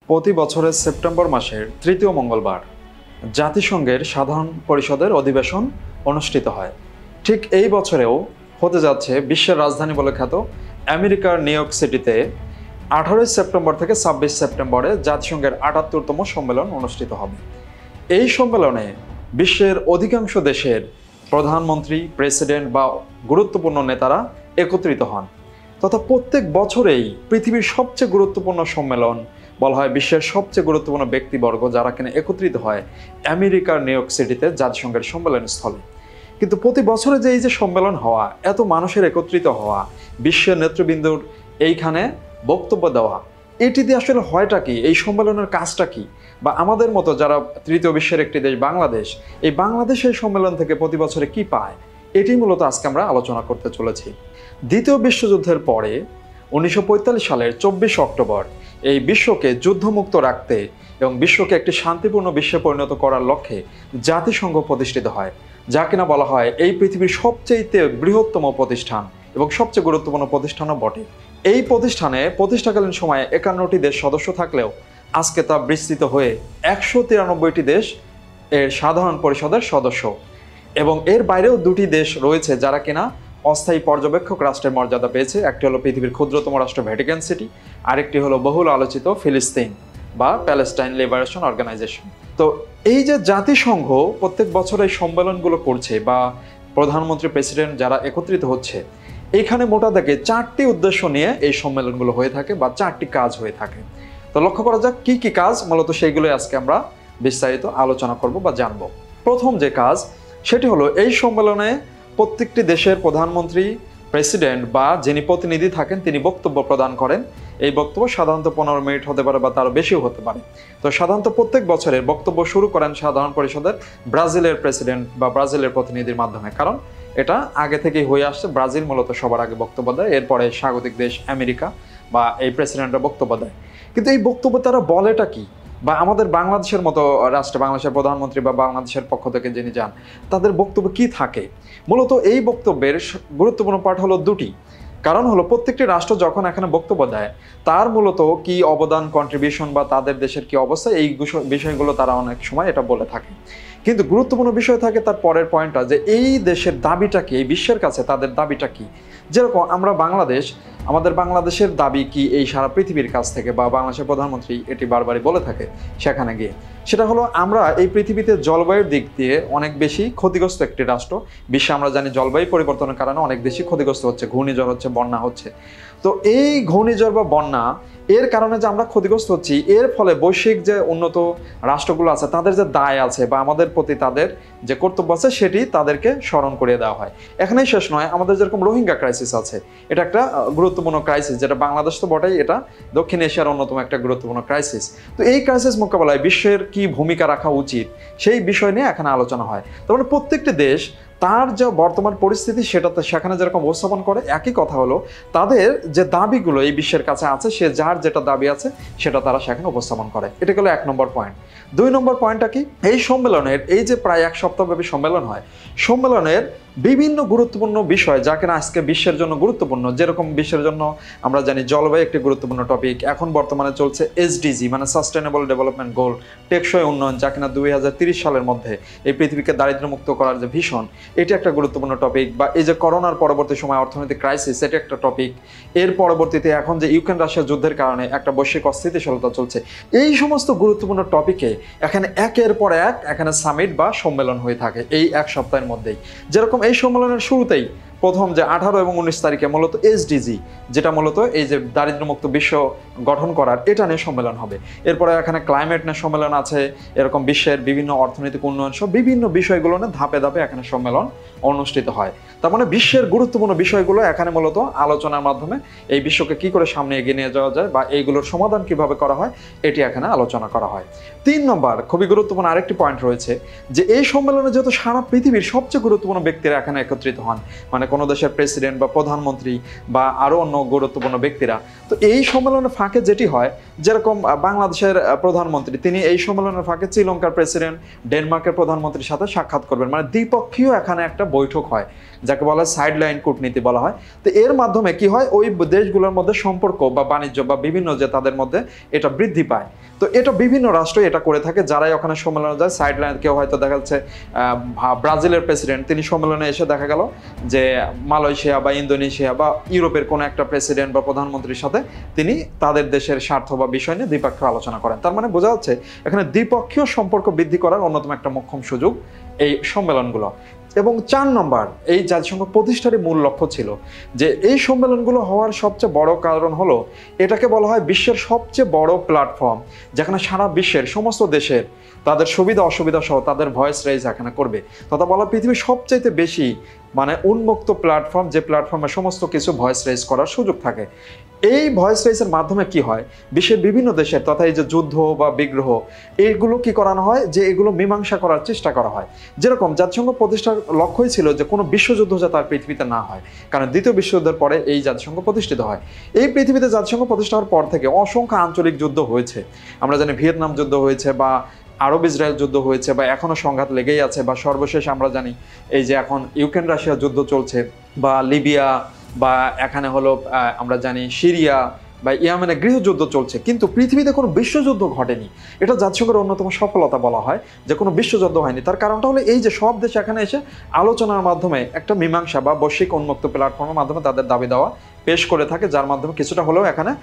প্রতি বছরের সেপ্টেম্বর মাসের তৃতীয় মঙ্গলবার জাতিসংঘের সাধারণ পরিষদের অধিবেশন অনুষ্ঠিত হয়। ঠিক এই বছরেও হতে যাচ্ছে বিশ্বের রাজধানী বলে খ্যাত আমেরিকার নিউ ইয়র্ক সিটিতে 18 সেপ্টেম্বর থেকে 26 সেপ্টেম্বরে জাতিসংঘের 78তম সম্মেলন অনুষ্ঠিত হবে। এই সম্মেলনে বিশ্বের অধিকাংশ দেশের প্রধানমন্ত্রী, প্রেসিডেন্ট বা গুরুত্বপূর্ণ নেতারা একত্রিত হন তথা প্রত্যেক বছরেই পৃথিবীর সবচেয়ে গুরুত্বপূর্ণ সম্মেলন বলা হয়, বিশ্বের সবচেয়ে গুরুত্বপূর্ণ ব্যক্তিবর্গ যারা কিনা একত্রিত হয় আমেরিকার নিউ ইয়র্ক সিটিতে জাতিসংঘের সম্মেলন স্থলে। কিন্তু প্রতি বছরে যে এই যে সম্মেলন হওয়া, এত মানুষের একত্রিত হওয়া, বিশ্বের নেতৃবৃন্দর এইখানে বক্তব্য দেওয়া, এটি দিয়ে আসলে হয়টা কি, এই সম্মেলনের কাজটা কি, বা আমাদের মতো যারা তৃতীয় বিশ্বের একটি দেশ বাংলাদেশ, এই বাংলাদেশ এই সম্মেলন থেকে প্রতি বছরে কি পায়, এটি মূলত আজকে আমরা আলোচনা করতে চলেছি। দ্বিতীয় বিশ্বযুদ্ধের পরে 1945 সালের 24 অক্টোবর এই বিশ্বকে যুদ্ধমুক্ত রাখতে এবং বিশ্বকে একটি শান্তিপূর্ণ বিশ্বে পরিণত করার লক্ষ্যে জাতিসংঘ প্রতিষ্ঠিত হয়, যা কিনা বলা হয় এই পৃথিবীর সবচেয়ে বৃহত্তম প্রতিষ্ঠান এবং সবচেয়ে গুরুত্বপূর্ণ প্রতিষ্ঠানও বটে। এই প্রতিষ্ঠানে প্রতিষ্ঠাকালীন সময়ে 51টি দেশ সদস্য থাকলেও আজকে তা বিস্তৃত হয়ে 193টি দেশ এর সাধারণ পরিষদের সদস্য, এবং এর বাইরেও দুটি দেশ রয়েছে যারা কিনা অস্থায়ী পর্যবেক্ষক রাষ্ট্রের মর্যাদা পেয়েছে। একটি হলো পৃথিবীর ক্ষুদ্রতম রাষ্ট্র ভ্যাটিকান সিটি, আরেকটি হলো বহুল আলোচিত ফিলিস্তিন বা প্যালেস্টাইন লিবারেশন অর্গানাইজেশন। তো এই যে জাতিসংঘ প্রত্যেক বছর এই সম্মেলনগুলো করছে বা প্রধানমন্ত্রী, প্রেসিডেন্ট যারা একত্রিত হচ্ছে, এইখানে মোটা দাগে 4টি উদ্দেশ্য নিয়ে এই সম্মেলনগুলো হয়ে থাকে বা 4টি কাজ হয়ে থাকে। তো লক্ষ্য করা যাক কি কি কাজ, মূলত সেইগুলো আজকে আমরা বিস্তারিত আলোচনা করব বা জানব। প্রথম যে কাজ সেটি হলো এই সম্মেলনে প্রত্যেকটি দেশের প্রধানমন্ত্রী, প্রেসিডেন্ট বা যিনি প্রতিনিধি থাকেন তিনি বক্তব্য প্রদান করেন। এই বক্তব্য সাধারণত 15 মিনিট হতে পারে বা তারও বেশিও হতে পারে। তো সাধারণত প্রত্যেক বছরের বক্তব্য শুরু করেন সাধারণ পরিষদের ব্রাজিলের প্রেসিডেন্ট বা ব্রাজিলের প্রতিনিধির মাধ্যমে, কারণ এটা আগে থেকেই হয়ে আসছে। ব্রাজিল মূলত সবার আগে বক্তব্য দেয়, এরপরে স্বাগতিক দেশ আমেরিকা বা এই প্রেসিডেন্টরা বক্তব্য দেয়। কিন্তু এই বক্তব্য তারা বলেটা কি, বা আমাদের বাংলাদেশের মতো রাষ্ট্রে বাংলাদেশের প্রধানমন্ত্রী বা বাংলাদেশের পক্ষ থেকে যিনি যান তাদের বক্তব্য কি থাকে, মূলত এই বক্তব্যের গুরুত্বপূর্ণ পার্ট হলো দুটি। কারণ হলো প্রত্যেকটি রাষ্ট্র যখন এখানে বক্তব্য দেয় তার মূলত কি অবদান, কন্ট্রিবিউশন বা তাদের দেশের কি অবস্থা, এই বিষয়গুলো তারা অনেক সময় এটা বলে থাকে। কিন্তু গুরুত্বপূর্ণ বিষয় থাকে তার পরের পয়েন্টটা, যে এই দেশের দাবিটা কি, এই বিশ্বের কাছে তাদের দাবিটা কি। যেরকম আমরা বাংলাদেশ, আমাদের বাংলাদেশের দাবি কি এই সারা পৃথিবীর কাছ থেকে, বা বাংলাদেশের প্রধানমন্ত্রী এটি বারবারই বলে থাকে সেখানে গিয়ে, সেটা হলো আমরা এই পৃথিবীতে জলবায়ুর দিক দিয়ে অনেক বেশি ক্ষতিগ্রস্ত একটি রাষ্ট্র। বিশ্বে আমরা জানি জলবায়ু পরিবর্তনের কারণে অনেক বেশি ক্ষতিগ্রস্ত হচ্ছে, ঘূর্ণিঝড় হচ্ছে, বন্যা হচ্ছে। তো এই ঘূর্ণিঝড় বা বন্যা এর কারণে যে আমরা ক্ষতিগ্রস্ত হচ্ছি, এর ফলে বৈশ্বিক যে উন্নত রাষ্ট্রগুলো আছে তাদের যে দায় আছে বা আমাদের প্রতি তাদের যে কর্তব্য আছে সেটি তাদেরকে স্মরণ করিয়ে দেওয়া হয়। এখানেই শেষ নয়, আমাদের যেরকম রোহিঙ্গা ক্রাইসিস আছে, এটা একটা গুরুত্বপূর্ণ ক্রাইসিস, যেটা বাংলাদেশ তো বটেই, এটা দক্ষিণ এশিয়ার অন্যতম একটা গুরুত্বপূর্ণ ক্রাইসিস। তো এই ক্রাইসিস মোকাবেলায় বিশ্বের কি ভূমিকা রাখা উচিত সেই বিষয় নিয়ে এখানে আলোচনা হয়। তার মানে প্রত্যেকটি দেশ তার যে বর্তমান পরিস্থিতি সেটাতে সেখানে যেরকম উপস্থাপন করে, একই কথা হলো তাদের যে দাবিগুলো এই বিশ্বের কাছে আছে, সে যার যেটা দাবি আছে সেটা তারা সেখানে উপস্থাপন করে। এটা হলো 1 নম্বর পয়েন্ট। 2 নম্বর পয়েন্টটা কি, এই সম্মেলনের এই যে প্রায় 1 সপ্তাহব্যাপী সম্মেলন হয়, সম্মেলনের বিভিন্ন গুরুত্বপূর্ণ বিষয় যা কিনা আজকে বিশ্বের জন্য গুরুত্বপূর্ণ, যেরকম বিশ্বের জন্য আমরা জানি জলবায়ু একটি গুরুত্বপূর্ণ টপিক। এখন বর্তমানে চলছে SDG মানে সাস্টেনেবল ডেভেলপমেন্ট গোল, টেকসই উন্নয়ন, যা কিনা 2030 সালের মধ্যে এই পৃথিবীকে দারিদ্র্যমুক্ত করার যে ভিশন, এটি একটা গুরুত্বপূর্ণ টপিক। বা এই যে করোনার পরবর্তী সময় অর্থনৈতিক ক্রাইসিস, এটি একটা টপিক। এর পরবর্তীতে এখন যে ইউক্রেন রাশিয়া যুদ্ধের কারণে একটা বৈশ্বিক অস্থিতিশীলতা চলছে, এই সমস্ত গুরুত্বপূর্ণ টপিকে এখানে একের পর এক এখানে সামিট বা সম্মেলন হয়ে থাকে এই 1 সপ্তাহের মধ্যেই। যেরকম এই সম্মেলনের শুরুতেই প্রথম যে 18 এবং 19 তারিখে মূলত SDG, যেটা মূলত এই যে দারিদ্র্যমুক্ত বিশ্ব গঠন করার, এটা নিয়ে সম্মেলন হবে। এরপরে এখানে ক্লাইমেট নিয়ে সম্মেলন আছে, এরকম বিশ্বের বিভিন্ন অর্থনৈতিক উন্নয়ন সব বিভিন্ন বিষয়গুলো নিয়ে ধাপে ধাপে এখানে সম্মেলন অনুষ্ঠিত হয়। তার মানে বিশ্বের গুরুত্বপূর্ণ বিষয়গুলো এখানে মূলত আলোচনার মাধ্যমে এই বিশ্বকে কি করে সামনে এগিয়ে নিয়ে যাওয়া যায় বা এইগুলোর সমাধান কিভাবে করা হয়, এটি এখানে আলোচনা করা হয়। 3 নম্বর খুবই গুরুত্বপূর্ণ আরেকটি পয়েন্ট রয়েছে, যে এই সম্মেলনে যেহেতু সারা পৃথিবীর সবচেয়ে গুরুত্বপূর্ণ ব্যক্তিরা এখানে একত্রিত হন, মানে কোনো দেশের প্রেসিডেন্ট বা প্রধানমন্ত্রী বা আরও অন্য গুরুত্বপূর্ণ ব্যক্তিরা। তো এই সম্মেলনের ফাঁকে যেটি হয়, যেরকম বাংলাদেশের প্রধানমন্ত্রী তিনি এই সম্মেলনের ফাঁকে শ্রীলঙ্কার প্রেসিডেন্ট, ডেনমার্কের প্রধানমন্ত্রীর সাথে সাক্ষাৎ করবেন, মানে দ্বিপক্ষীয় এখানে একটা বৈঠক হয়, যাকে বলা হয় সাইড লাইন কূটনীতি বলা হয়। তো এর মাধ্যমে কি হয়, ওই দেশগুলোর মধ্যে সম্পর্ক বা বাণিজ্য বা বিভিন্ন যে তাদের মধ্যে এটা বৃদ্ধি পায়। তো এটা বিভিন্ন রাষ্ট্র এটা করে থাকে, যারাই ওখানে সম্মেলনে যায় সাইড লাইন। কেউ হয়তো দেখা যাচ্ছে ব্রাজিলের প্রেসিডেন্ট, তিনি সম্মেলনে এসে দেখা গেল যে মালয়েশিয়া বা ইন্দোনেশিয়া বা ইউরোপের কোনো একটা প্রেসিডেন্ট বা প্রধানমন্ত্রীর সাথে তিনি তাদের দেশের স্বার্থ বা বিষয় নিয়ে দ্বিপক্ষীয় আলোচনা করেন। তার মানে বোঝা যাচ্ছে এখানে দ্বিপক্ষীয় সম্পর্ক বৃদ্ধি করার অন্যতম একটা মোক্ষম সুযোগ এই সম্মেলনগুলো। এবং 4 নম্বর, এই জাতিসংঘ প্রতিষ্ঠারই মূল লক্ষ্য ছিল যে এই সম্মেলনগুলো হওয়ার সবচেয়ে বড় কারণ হলো এটাকে বলা হয় বিশ্বের সবচেয়ে বড় প্ল্যাটফর্ম, যেখানে সারা বিশ্বের সমস্ত দেশের তাদের সুবিধা অসুবিধা সহ তাদের ভয়েস রেজ এখানে করবে, তথা বলা পৃথিবীর সবচাইতে বেশি মানে উন্মুক্ত প্ল্যাটফর্ম, যে প্ল্যাটফর্মে সমস্ত কিছু ভয়েস রেজ করার সুযোগ থাকে। এই ভয়েস রেজের মাধ্যমে কি হয়, বিশ্বের বিভিন্ন দেশের তথা এই যে যুদ্ধ বা বিগ্রহ এইগুলো কি করানো হয়, যে এগুলো মীমাংসা করার চেষ্টা করা হয়। যেরকম জাতিসংঘ প্রতিষ্ঠার লক্ষ্যই ছিল যে কোনো বিশ্বযুদ্ধ যাতে আর পৃথিবীতে না হয়, কারণ দ্বিতীয় বিশ্বযুদ্ধের পরে এই জাতিসংঘ প্রতিষ্ঠিত হয়। এই পৃথিবীতে জাতিসংঘ প্রতিষ্ঠা হওয়ার পর থেকে অসংখ্য আঞ্চলিক যুদ্ধ হয়েছে। আমরা জানি ভিয়েতনাম যুদ্ধ হয়েছে, বা আরব ইসরায়েল যুদ্ধ হয়েছে, বা এখনও সংঘাত লেগেই আছে, বা সর্বশেষ আমরা জানি এই যে এখন ইউক্রেন রাশিয়া যুদ্ধ চলছে, বা লিবিয়া, বা এখানে হলো আমরা জানি সিরিয়া বা ইয়েমেনে গৃহযুদ্ধ চলছে। কিন্তু পৃথিবীতে কোনো বিশ্বযুদ্ধ ঘটেনি। এটা জাতিসংঘের অন্যতম সফলতা বলা হয় যে কোনো বিশ্বযুদ্ধ হয়নি। তার কারণটা হলো এই যে সব দেশ এখানে এসে আলোচনার মাধ্যমে একটা মীমাংসা বা বৈশ্বিক উন্মুক্ত প্ল্যাটফর্মের মাধ্যমে তাদের দাবি দেওয়া পেশ করে থাকে, যার মাধ্যমে কিছুটা হলেও এখানে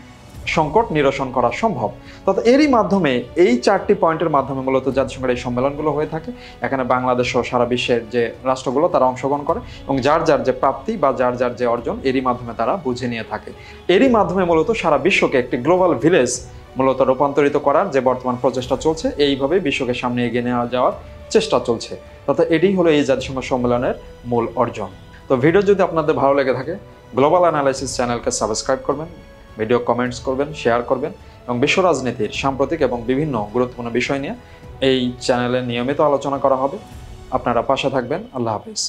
সংকট নিরসন করা সম্ভব। তথা এরই মাধ্যমে এই 4টি পয়েন্টের মাধ্যমে মূলত জাতিসংঘের এই সম্মেলনগুলো হয়ে থাকে। এখানে বাংলাদেশ সহ সারা বিশ্বের যে রাষ্ট্রগুলো তারা অংশগ্রহণ করে এবং যার যার যে প্রাপ্তি বা যার যার যে অর্জন এরই মাধ্যমে তারা বুঝে নিয়ে থাকে। এরই মাধ্যমে মূলত সারা বিশ্বকে একটি গ্লোবাল ভিলেজ মূলত রূপান্তরিত করার যে বর্তমান প্রচেষ্টা চলছে, এইভাবে বিশ্বকে সামনে এগিয়ে নিয়ে যাওয়ার চেষ্টা চলছে। তথা এটাই হলো এই জাতিসংঘ সম্মেলনের মূল অর্জন। তো ভিডিও যদি আপনাদের ভালো লেগে থাকে গ্লোবাল অ্যানালাইসিস চ্যানেলকে সাবস্ক্রাইব করবেন, ভিডিও কমেন্টস করবেন, শেয়ার করবেন এবং বিশ্ব রাজনীতির সাম্প্রতিক এবং বিভিন্ন গুরুত্বপূর্ণ বিষয় নিয়ে এই চ্যানেলে নিয়মিত আলোচনা করা হবে। আপনারা পাশে থাকবেন। আল্লাহ হাফেজ।